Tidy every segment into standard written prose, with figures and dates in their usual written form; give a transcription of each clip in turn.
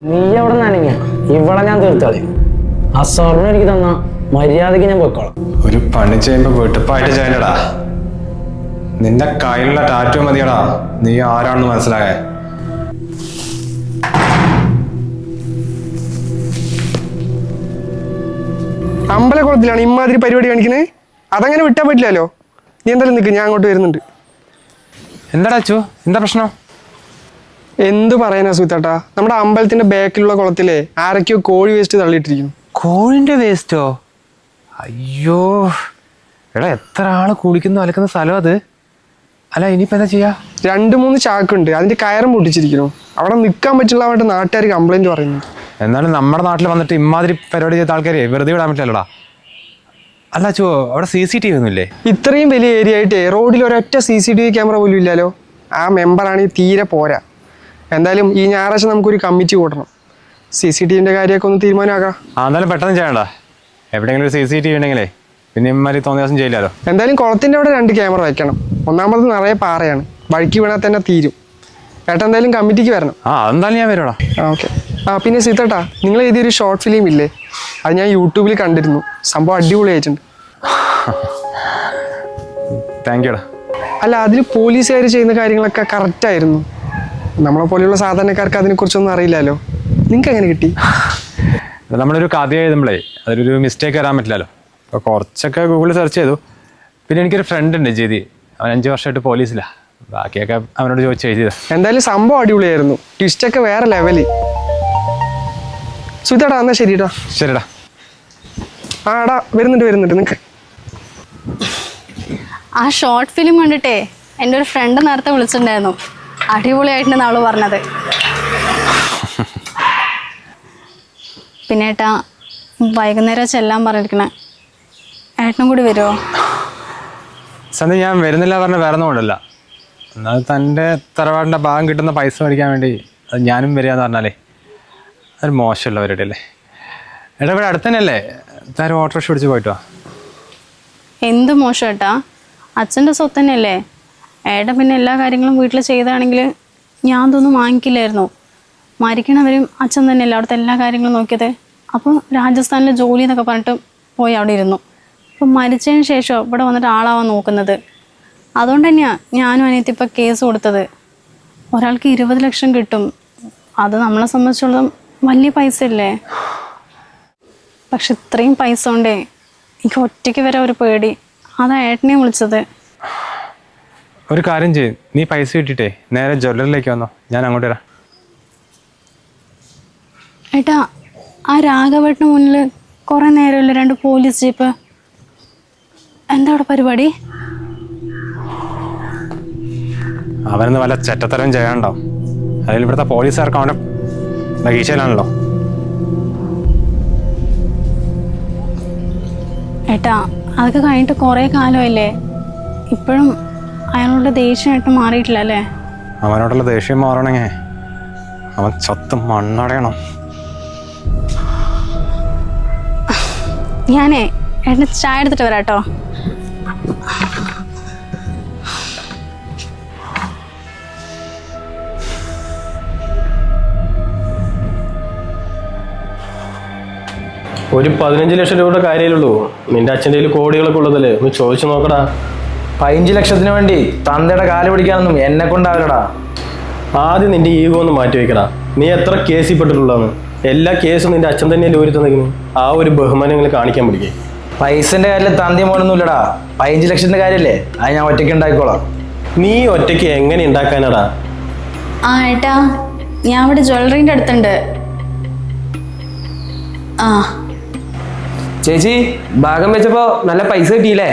നീ എവിടെ നനങ്ങ ഇവിടെ ഞാൻ തീർത്താളി ആ സ്വർണ്ണം എനിക്ക് തന്ന മര്യാദക്ക് ഞാൻ പോയിക്കോളാം. ഒരു പണി ചെയ്യുമ്പോ വെട്ടുപ്പായിട്ട് ചെയ്യണ്ടടാ. നിന്റെ കയ്യിലുള്ള ടാറ്റു മതിയടാ നീ ആരാണെന്ന് മനസ്സിലായേ. അമ്പലക്കുളത്തിലാണ് ഇമാതിരി പരിപാടി കാണിക്കുന്നത്. അതങ്ങനെ വിട്ടാൻ പറ്റില്ലല്ലോ. നീ എന്തായാലും നിൽക്ക്, ഞാൻ അങ്ങോട്ട് വരുന്നുണ്ട്. എന്താടാ അച്ചു, എന്താ പ്രശ്നം? എന്തു പറയാനാ സുഹൃത്താട്ടാ, നമ്മുടെ അമ്പലത്തിന്റെ ബാക്കിലുള്ള കുളത്തിലെ ആരൊക്കെയോ കോഴി വേസ്റ്റ് തള്ളിയിട്ടിരിക്കുന്നു. കോഴിന്റെ വേസ്റ്റോ? അയ്യോ എടാ, എത്ര ആള് കുളിക്കുന്നു അലക്കുന്ന സ്ഥലം അത്. അല്ല ഇനിയിപ്പോ എന്താ ചെയ്യാ? 2-3 ചാക്കുണ്ട്, അതിന്റെ കയറും പൊട്ടിച്ചിരിക്കുന്നു. അവിടെ നിൽക്കാൻ പറ്റില്ല നാട്ടുകാർ കംപ്ലൈന്റ് പറയുന്നു. എന്നാലും നമ്മുടെ നാട്ടിൽ വന്നിട്ട് ഇമാതിരി പരിപാടി ചെയ്ത ആൾക്കാരെ വെറുതെ വിടാൻ പറ്റില്ലല്ലോടാ. അല്ല അച്ചു, അവിടെ CCTV ഒന്നുമില്ലേ? ഇത്രയും വലിയ ഏരിയ ആയിട്ട് റോഡിൽ ഒരൊറ്റ CCTV ക്യാമറ പോലും ഇല്ലല്ലോ. ആ മെമ്പറാണെങ്കിൽ തീരെ പോരാ. എന്തായാലും ഈ ഞായറാഴ്ച നമുക്കൊരു കമ്മിറ്റി കൂട്ടണം. CCTVന്റെ കാര്യമൊക്കെ ഒന്ന് തീരുമാനമാക്കാം. എന്നാലും പെട്ടെന്ന് ചെയ്യണ്ട. എവിടെയെങ്കിലും ഒരു CCTV ഉണ്ടെങ്കിലേ പിന്നെ ഇമ്മാതിരി തോന്നിയ ദിവസം ചെയ്യില്ലല്ലോ. എന്തായാലും കുളത്തിന്റെ അവിടെ 2 ക്യാമറ വെക്കണം. ഒന്നാമത് നിറയെ പാറയാണ്, വഴിക്ക് വീണാൽ തന്നെ തീരും. ഏട്ടാ എന്തായാലും കമ്മിറ്റിക്ക് വരണം. അതെന്തായാലും ഞാൻ വരുവാടാ. ഓക്കെ. പിന്നെ സീതേട്ടാ, നിങ്ങൾ എഴുതിയൊരു ഷോർട്ട് ഫിലിം ഇല്ലേ, അത് ഞാൻ യൂട്യൂബിൽ കണ്ടിരുന്നു. സംഭവം അടിപൊളിയായിട്ടുണ്ട്. താങ്ക് യുടാ. അല്ല, അതിൽ പോലീസുകാർ ചെയ്യുന്ന കാര്യങ്ങളൊക്കെ കറക്റ്റായിരുന്നു. നമ്മളെ പോലെയുള്ള സാധാരണക്കാർക്ക് അതിനെക്കുറിച്ചൊന്നും അറിയില്ലല്ലോ. നിങ്ങൾക്ക് എങ്ങനെ കിട്ടി? നമ്മളൊരു കഥ എഴുതുമ്പോഴേ അതിലൊരു മിസ്റ്റേക്ക് വരാൻ പറ്റില്ലല്ലോ. അപ്പോൾ കുറച്ചൊക്കെ ഗൂഗിളിൽ സെർച്ച് ചെയ്തു. പിന്നെ എനിക്കൊരു ഫ്രണ്ട് ഉണ്ട് ജിതി, അവൻ 5 വർഷമായിട്ട് പോലീസിലാണ്. ബാക്കിയൊക്കെ അവനോട് ചോദിച്ച് എഴുതിയത്. എന്തായാലും സംഭവം അടിപൊളിയായിരുന്നു. ട്വിസ്റ്റൊക്കെ വേറെ ലെവല്. സുധേടാ എന്നാ ശരിടാ. ശരിടാ. ആടാ വരുന്നുണ്ട് നിനക്ക്. ആ ഷോർട്ട് ഫിലിം കണ്ടിട്ടേ എൻ്റെ ഒരു ഫ്രണ്ട് നേരത്തെ വിളിച്ചിട്ടുണ്ടായിരുന്നു. അടിപൊളിയായിട്ടാണ് അവള് പറഞ്ഞത്. പിന്നെ ഏട്ടാ വൈകുന്നേരം ചെല്ലാൻ പറഞ്ഞിരിക്കണേ, ഏട്ടനും കൂടി വരുമോ? സന്ധ്യ ഞാൻ വരുന്നില്ല പറഞ്ഞ വേറെ ഒന്നും കൊണ്ടല്ല. എന്നാൽ തൻ്റെ തറവാടിൻ്റെ ഭാഗം കിട്ടുന്ന പൈസ മേടിക്കാൻ വേണ്ടി അത് ഞാനും വരികയെന്ന് പറഞ്ഞാലേ അതൊരു മോശമുള്ള പരിപാടി അല്ലേ. എടാ ഇവിടെ അടുത്ത് തന്നെയല്ലേ, താരം ഓട്ടോറിക്ഷ പിടിച്ച് പോയിട്ടോ. എന്ത് മോശം ഏട്ടാ, അച്ഛൻ്റെ സ്വത്ത് തന്നെയല്ലേ. ഏട്ടൻ പിന്നെ എല്ലാ കാര്യങ്ങളും വീട്ടിൽ ചെയ്താണെങ്കിൽ ഞാൻ ഇതൊന്നും വാങ്ങിക്കില്ലായിരുന്നു. മരിക്കണവരും അച്ഛൻ തന്നെയല്ലേ അവിടുത്തെ എല്ലാ കാര്യങ്ങളും നോക്കിയത്. അപ്പോൾ രാജസ്ഥാനിലെ ജോലി എന്നൊക്കെ പറഞ്ഞിട്ട് പോയി അവിടെ ഇരുന്നു. അപ്പം മരിച്ചതിന് ശേഷം ഇവിടെ വന്നിട്ട് ആളാവാൻ നോക്കുന്നത്. അതുകൊണ്ട് തന്നെയാണ് ഞാനും അനിയത്തി ഇപ്പോൾ കേസ് കൊടുത്തത്. ഒരാൾക്ക് 20 ലക്ഷം കിട്ടും. അത് നമ്മളെ സംബന്ധിച്ചോളം വലിയ പൈസ അല്ലേ. പക്ഷെ ഇത്രയും പൈസ കൊണ്ടേ എനിക്ക് ഒറ്റയ്ക്ക് വരെ ഒരു പേടി. അതാ ഏട്ടനെ വിളിച്ചത്. ഒരു കാര്യം ചെയ്യും, നീ പൈസ കിട്ടിയിട്ടേ നേരെ ജ്വല്ലറിലേക്ക് വന്നോ, ഞാൻ അങ്ങോട്ട് വരാം. ഏട്ടാ ആ രാഘവേട്ടന് മുന്നിൽ കുറേ നേരമല്ലേ 2 പോലീസ് ജീപ്പ്. എന്താ അവിടെ പരിപാടി? അവനൊന്ന് വല്ല ചെറ്റത്തരം ചെയ്യാനുണ്ടാവും. അതിൽ ഇവിടുത്തെ പോലീസുകാർക്ക് അവൻ്റെ ബഗീച്ചയിലാണല്ലോ. ഏട്ടാ അതൊക്കെ കഴിഞ്ഞിട്ട് കുറേ കാലമല്ലേ, ഇപ്പോഴും അയാളുടെ ദേഷ്യമായിട്ട് മാറിയിട്ടില്ല അല്ലേ? അവനോടുള്ള ദേഷ്യം മാറണമെങ്കിൽ അവൻ ചത്ത് മണ്ണടയണം. ഞാനേ ഏട്ടന് ചായ എടുത്തിട്ട് വരാം കേട്ടോ. ഒരു 15 ലക്ഷം രൂപയുടെ കാര്യമേ നിന്റെ അച്ഛൻ്റെ കയ്യിൽ കോടികളൊക്കെ ഉള്ളതല്ലേ, ഒന്ന് ചോദിച്ചു നോക്കടാ. 15 ലക്ഷത്തിന് വേണ്ടി തന്തയുടെ കാല് പിടിക്കാനൊന്നും എന്നെ കൊണ്ടാവില്ലടാ. ആദ്യം നിന്റെ ഈഗോ ഒന്ന് മാറ്റി വെക്കടാ. നീ എത്ര കേസിൽ പെട്ടിട്ടുള്ളതാണ്. എല്ലാ കേസും നിന്റെ അച്ഛൻ തന്നെ ഊരി തന്നിരിക്കുന്നു. ആ ഒരു ബഹുമാനങ്ങൾ കാണിക്കാൻ പഠിക്കേ. പൈസന്റെ കാര്യത്തിൽ തന്തി മോനൊന്നും ഇല്ലടാ. 15 ലക്ഷത്തിന്റെ കാര്യല്ലേ, അത് ഞാൻ ഒറ്റയ്ക്ക് ഉണ്ടാക്കിക്കോളാം. നീ ഒറ്റയ്ക്ക് എങ്ങനെ ഉണ്ടാക്കാനാടാ? ആ ഏട്ടാ ഞാൻ ഇവിടെ ജ്വല്ലറിൻ്റെ അടുത്തുണ്ട്. ആ ചേച്ചി ഭാഗം വെച്ചപ്പോ നല്ല പൈസ കിട്ടിയില്ലേ?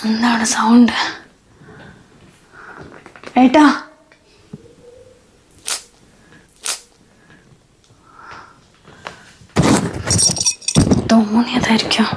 എന്താണ് സൗണ്ട്? ഏട്ടാ തോന്നിയതായിരിക്കും.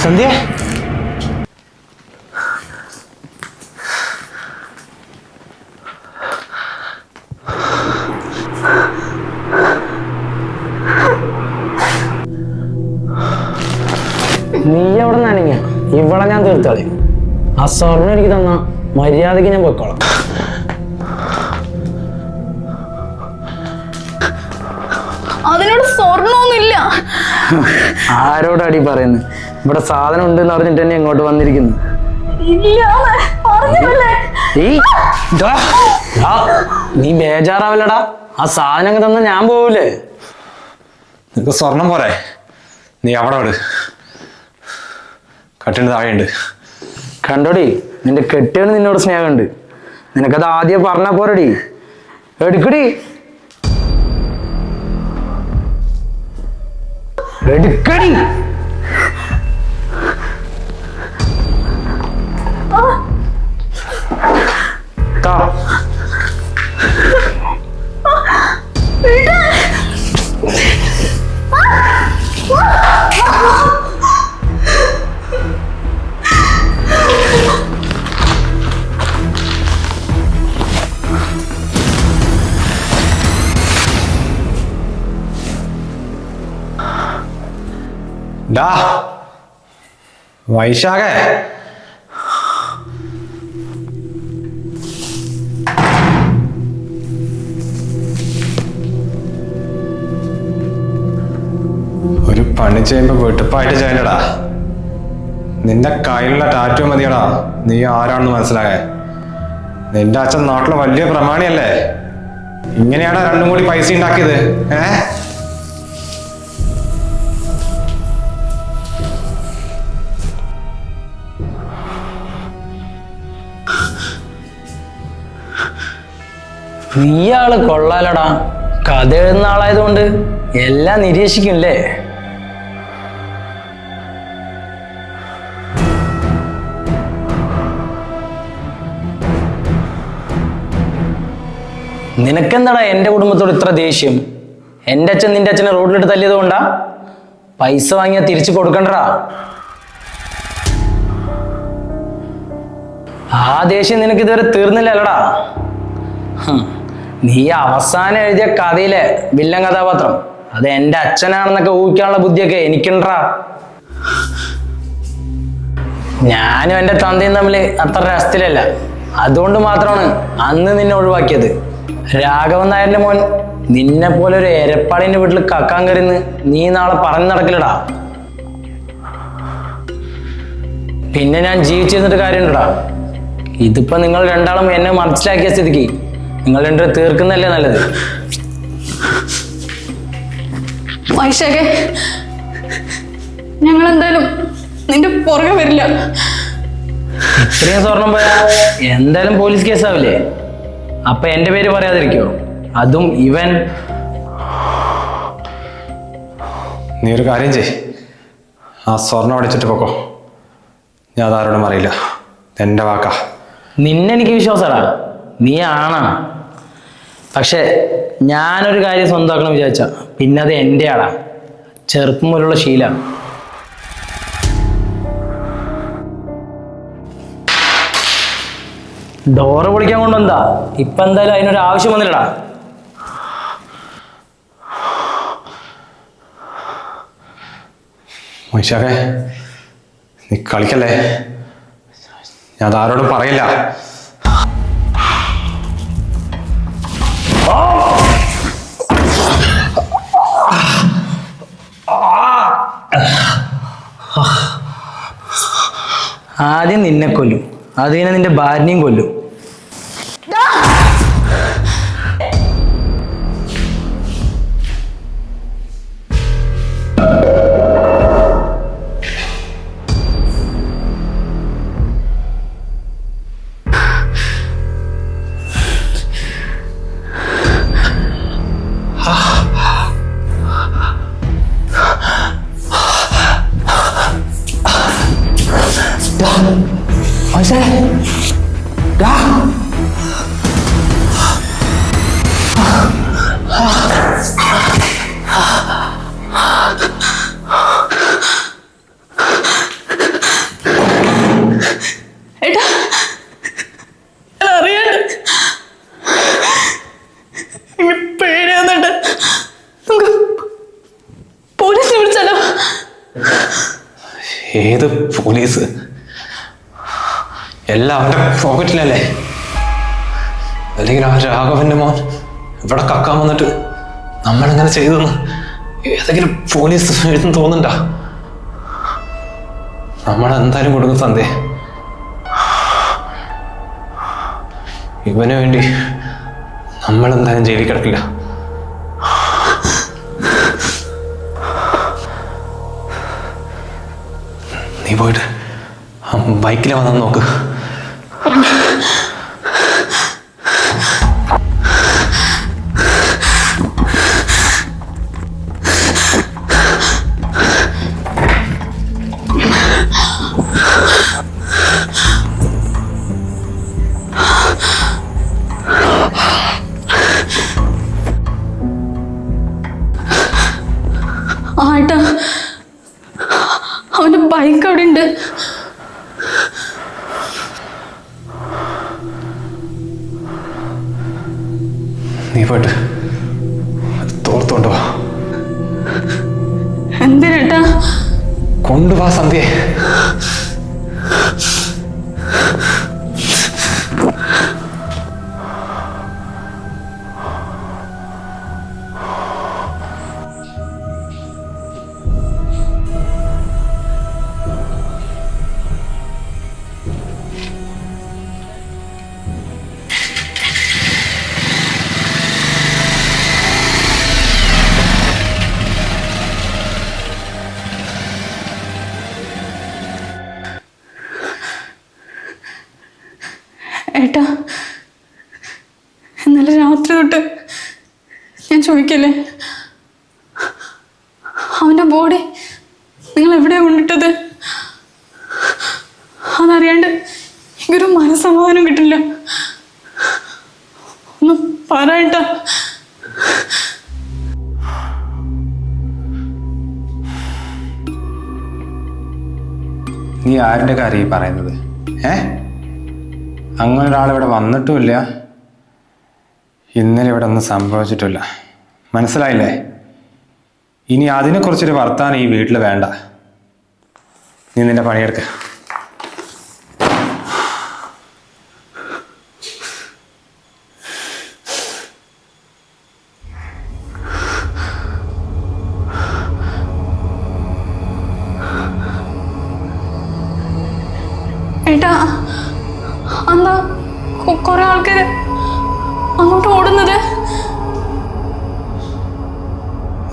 സന്ധ്യ നീ എവിടെ നനങ്ങ ഇവിടെ ഞാൻ തീർത്തോളി. ആ സ്വർണ്ണം എനിക്ക് തന്ന മര്യാദക്ക് ഞാൻ പൊയ്ക്കോളാം. അതിനോട് സ്വർണ്ണമൊന്നുമില്ല. ആരോടടി പറയുന്നു? ഇവിടെ സാധനം ഉണ്ടെന്ന് പറഞ്ഞിട്ട് തന്നെ ഇങ്ങോട്ട് വന്നിരിക്കുന്നു. നീ ബേജാറാവില്ലടാ. ആ സാധനം തന്ന ഞാൻ പോവൂലേ? നിനക്ക് സ്വർണം പോരെ, നീ അവിടെ വിട്. കട്ടിന് താഴെയുണ്ട്. കണ്ടോടി, നിന്റെ കെട്ടിയവന് നിന്നോട് സ്നേഹമുണ്ട്. നിനക്കത് ആദ്യം പറഞ്ഞാ പോരടി. എടുക്കടി, എടുക്കടി. താ. ഡാ വൈശാഖേ, ഒരു പണി ചെയ്യുമ്പോ വെട്ടുപ്പായിട്ട് ചെയ്യണ്ടടാ. നിന്റെ കയ്യിലുള്ള ടാറ്റു മതിയടാ നീ ആരാണെന്ന് മനസ്സിലാകാൻ. നിന്റെ അച്ഛൻ നാട്ടിലെ വലിയ പ്രമാണിയല്ലേ. ഇങ്ങനെയാടാ രണ്ടും കൂടി പൈസ ഉണ്ടാക്കിയത്. നീയാള് കൊള്ളാലടാ. കഥ എഴുതുന്ന ആളായതുകൊണ്ട് എല്ലാം നിരീക്ഷിക്കുംല്ലേ? നിനക്കെന്താടാ എന്റെ കുടുംബത്തോട് ഇത്ര ദേഷ്യം? എന്റെ അച്ഛൻ നിന്റെ അച്ഛനെ റോഡിലിട്ട് തല്ലിയത് കൊണ്ടാ? പൈസ വാങ്ങിയാ തിരിച്ചു കൊടുക്കണ്ടടാ. ആ ദേഷ്യം നിനക്ക് ഇതുവരെ തീർന്നില്ലല്ലടാ. നീ അവസാനം എഴുതിയ കഥയിലെ വില്ലൻ കഥാപാത്രം അത് എന്റെ അച്ഛനാണെന്നൊക്കെ ഊഹിക്കാനുള്ള ബുദ്ധിയൊക്കെ എനിക്കുണ്ടാ. ഞാനും എന്റെ തന്തയും തമ്മിൽ അത്ര രസത്തിലല്ല. അതുകൊണ്ട് മാത്രമാണ് അന്ന് നിന്നെ ഒഴിവാക്കിയത്. രാഘവൻ നായരുടെ മോൻ നിന്നെ പോലെ ഒരു എരപ്പാളിന്റെ വീട്ടിൽ കക്കാൻ കയറിന്ന് നീ നാളെ പറഞ്ഞു നടക്കില്ലടാ. പിന്നെ ഞാൻ ജീവിച്ചിരുന്നിട്ട് കാര്യമുണ്ടടാ. ഇതിപ്പോ നിങ്ങൾ രണ്ടാളും എന്നെ മനസ്സിലാക്കിയ സ്ഥിതിക്ക് നിങ്ങൾ രണ്ടു തീർക്കുന്നല്ലേ നല്ലത്. വൈശാഖേ, ഞങ്ങൾ എന്തായാലും നിന്റെ പുറകെ വരില്ല. ഇത്രയും സ്വർണം പോയാ എന്തായാലും പോലീസ് കേസാവില്ലേ? അപ്പൊ എന്റെ പേര് പറയാതിരിക്കോ? അതും ഇവൻ. നീ ഒരു കാര്യം ചെയ്, ആ സ്വർണം അടിച്ചിട്ട് പോക്കോ. ഞാൻ അതാരോടും അറിയില്ല, എന്റെ വാക്കാ. നിന്നെനിക്ക് വിശ്വാസടാ, നീ ആണാ. പക്ഷെ ഞാനൊരു കാര്യം സ്വന്തമാക്കണം വിചാരിച്ച പിന്നെ അത് എൻ്റെ ആടാ. ചെറുപ്പം മുതലുള്ള ശീലമാണ്. ഡോറ് പൊളിക്കാൻ കൊണ്ടെന്താ? ഇപ്പൊ എന്തായാലും അതിനൊരു ആവശ്യം വന്നില്ലടാ. വൈശാഖേ, നീ കളിക്കല്ലേ, ഞാൻ അതാരോടും പറയില്ല. ആദ്യം നിന്നെ കൊല്ലും, അത് കഴിഞ്ഞാൽ നിന്റെ ഭാര്യയും കൊല്ലും. What's that? ഏത് പോലീസ്? എല്ലാം അവൻ്റെ പോക്കറ്റിലല്ലേ? അല്ലെങ്കിൽ ആ രാഘവന്റെ മോൻ ഇവിടെ കക്കാൻ വന്നിട്ട് നമ്മളിങ്ങനെ ചെയ്തെന്ന് ഏതെങ്കിലും പോലീസ് എഴുതുന്നു തോന്നുന്നുണ്ടാ? നമ്മളെന്തായാലും കൊടുക്കും സന്ധ്യ. ഇവന് വേണ്ടി നമ്മളെന്തായാലും ജയിലിൽ കിടക്കില്ല. നീ പോയിട്ട് ബൈക്കിൽ വന്നു നോക്ക്. ആട്ടാ, അവന്റെ ബൈക്ക് അവിടെ ഉണ്ട്. നീ പോയിട്ട് തോർത്തോണ്ടോ? എന്തിനാട്ടാ? കൊണ്ടുവാ സന്ധ്യേ. ഏട്ടാ, ഇന്നലെ രാത്രി തൊട്ട് ഞാൻ ചോദിക്കല്ലേ, അവൻ്റെ ബോഡി നിങ്ങൾ എവിടെയാണ് കൊണ്ടിട്ടത്? അതറിയാണ്ട് എനിക്കൊരു മനസ്സമാധാനം കിട്ടില്ല. ഒന്ന് പറയട്ടാ. നീ ആരുടെ കാര്യം പറയുന്നത്? അങ്ങനെ ഒരാളിവിടെ വന്നിട്ടുമില്ല, ഇന്നലെ ഇവിടെ ഒന്നും സംഭവിച്ചിട്ടില്ല. മനസ്സിലായില്ലേ? ഇനി അതിനെക്കുറിച്ചൊരു വർത്താനം ഈ വീട്ടിൽ വേണ്ട. നീ നിന്റെ പണിയെടുക്ക. ഏട്ടാ, എന്താ കുറെ ആൾക്കാര് അങ്ങോട്ട് ഓടുന്നത്?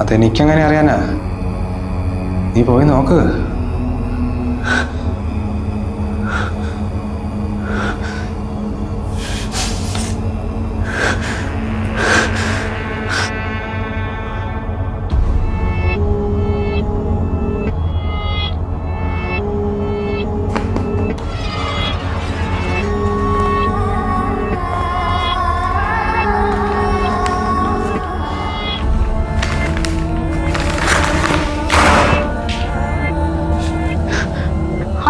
അതെനിക്കെങ്ങനെ അറിയാനാ? നീ പോയി നോക്ക്.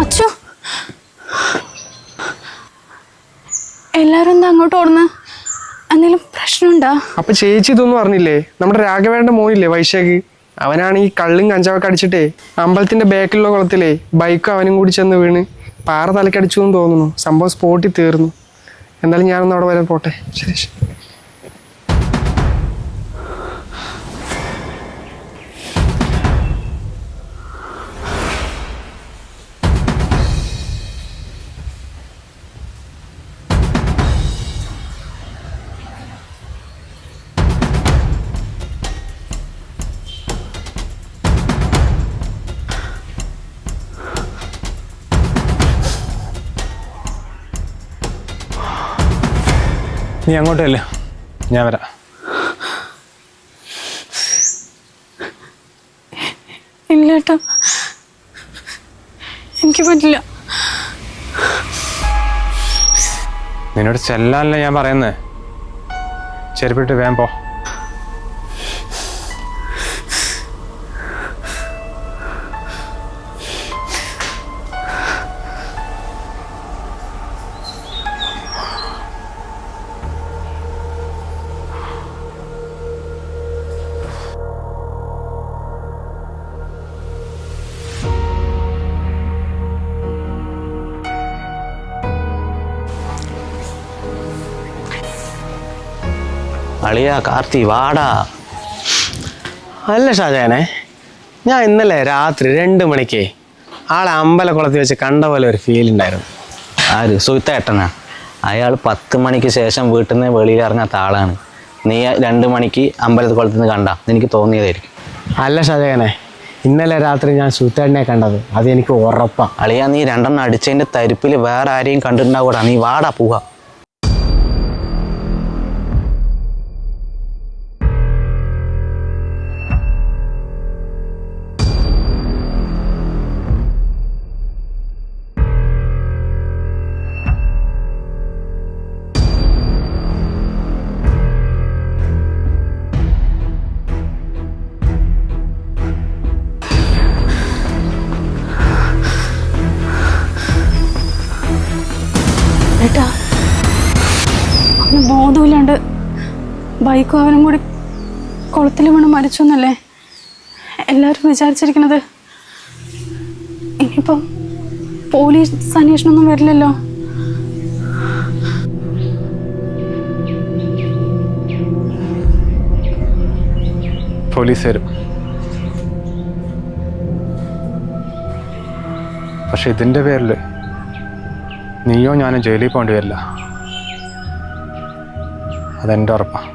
അച്ഛോ, എല്ലാരും എന്താ അങ്ങോട്ട് ഓടുന്നത്? എന്തെങ്കിലും പ്രശ്നമുണ്ടാ? അപ്പൊ ചേച്ചി ഇതൊന്നും അറിഞ്ഞില്ലേ? നമ്മുടെ രാഘവേണ്ട മോനില്ലേ വൈശാഖ്, അവനാണ് ഈ കള്ളും കഞ്ചാവൊക്കെ അടിച്ചിട്ടേ അമ്പലത്തിന്റെ ബാക്കിലുള്ള കുളത്തിലേ ബൈക്കും അവനും കൂടി ചെന്ന് വീണ് പാറ തലക്കടിച്ചു എന്ന് തോന്നുന്നു. സംഭവം സ്പോട്ടിൽ തീർന്നു. എന്തായാലും ഞാനൊന്ന് അവിടെ വരെ പോട്ടെ. ശരി ശരി. നീ അങ്ങോട്ടല്ലേ, ഞാൻ വരാം. ഇല്ല ഏട്ടാ, എനിക്ക് പറ്റില്ല. നിന്നോട് ചെല്ലാനല്ലേ ഞാൻ പറയുന്നത്. ചെരുപ്പിട്ട് വേഗം പോ. അളിയാ കാർത്തി വാടാ. അല്ല ഷാജാനെ, ഞാൻ ഇന്നലെ രാത്രി 2 മണിക്ക് ആളെ അമ്പലക്കുളത്തിൽ വെച്ച് കണ്ട പോലെ ഒരു ഫീൽ ഉണ്ടായിരുന്നു. ആര്? സുഹൃത്തേട്ടനാ. അയാൾ 10 മണിക്ക് ശേഷം വീട്ടിൽ നിന്ന് വെളിയിൽ ഇറങ്ങാത്ത ആളാണ്. നീ 2 മണിക്ക് അമ്പലക്കുളത്തിൽ നിന്ന് കണ്ട എനിക്ക് തോന്നിയതായിരിക്കും. അല്ല ഷാജാനെ, ഇന്നലെ രാത്രി ഞാൻ സുഹൃത്തേട്ടനെ കണ്ടത്, അത് എനിക്ക് ഉറപ്പാ. അളിയാ, നീ 2 അടിച്ചതിൻ്റെ തരിപ്പിൽ വേറെ ആരെയും കണ്ടിട്ടുണ്ടാവൂടാ. നീ വാടാ പോവാ. ഏട്ടാ, അവന് ബോധമില്ലാണ്ട് ബൈക്കും അവനും കൂടി കുളത്തിൽ വീണ് മരിച്ചു എന്നല്ലേ എല്ലാവരും വിചാരിച്ചിരിക്കണത്. ഇനിയിപ്പം പോലീസ് അന്വേഷണമൊന്നും വരില്ലല്ലോ. പോലീസ് വരും. പക്ഷെ ഇതിൻ്റെ പേരിൽ നീയോ ഞാനോ ജയിലിൽ പോകേണ്ടി വരില്ല. അതെൻ്റെ ഉറപ്പാണ്.